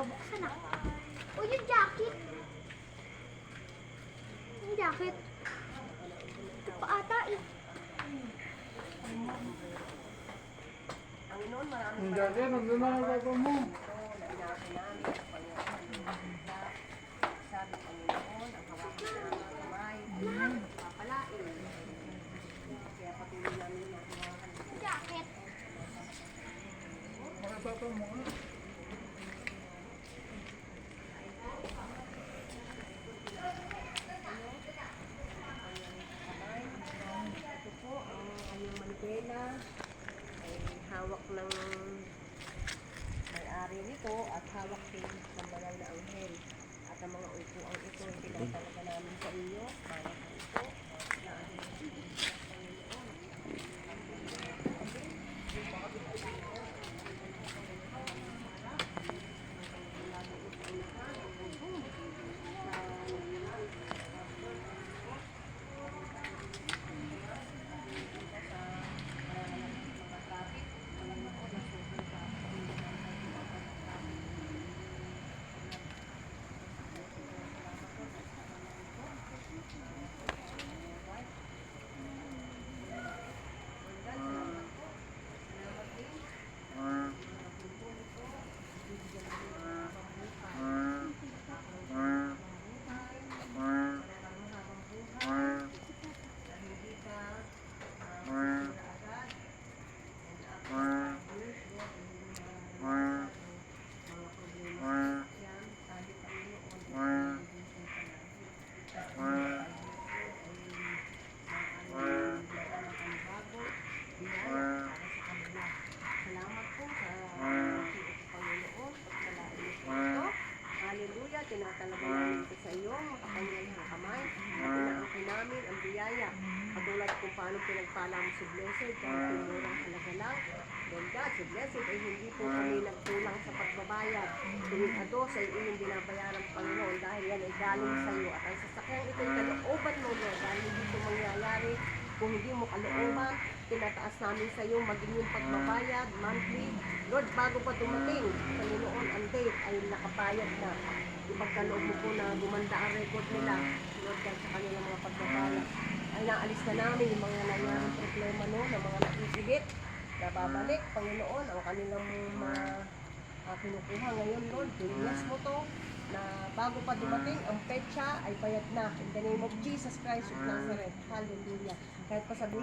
mabuksan na. O, yung jacket. Yung jacket. Ito pa ata eh. Panginoon, maraming Yung dati, nandun na ang papa mo. inamin namin ang Panginoon. Sabi Panginoon, ang hawakan sa mga kamay, papalain. Kaya patuloy namin na hawakan. Yung jacket. Mga papa mo. Ito po, ang kanyang manibela ay hawak ng may-ari nito at hawak din ng banal na anghel. At ang mga upuan ito ay pinatalaga namin sa inyo para sa ito na Hallelujah, tinatalaga namin ito sa iyo, makapangyarihang kamay, at inaangkin namin ang biyaya, katulad kung paano pinagpala mo si Blessed, kahit pinurang halaga lang. Lord God, si Blessed ay hindi po kami nagkulang sa pagbabayad. Tuwing ado sa iyong binabayaran, Panginoon, dahil yan ay galing sa iyo, at ang sasakyang ito ay kalooban mo, Lord, dahil hindi ito mangyayari kung hindi mo kalooban. Tinataas namin sa iyo maging yung pagbabayad, monthly. Lord, bago pa dumating, Panginoon, ang date ay nakabayad na. Ipagkaloob mo po na gumanda ang record nila, Lord God, sa kanilang mga pagbabayad. Ay naalis na namin yung mga nangyaring problema no, ng mga nakikigit, na babalik, Panginoon, ang kanilang kinukuha ngayon, Lord. Yes mo to, na bago pa dumating, ang petsa ay bayad na. In the name of Jesus Christ of Nazareth. Hallelujah. Kahit pa sabihin,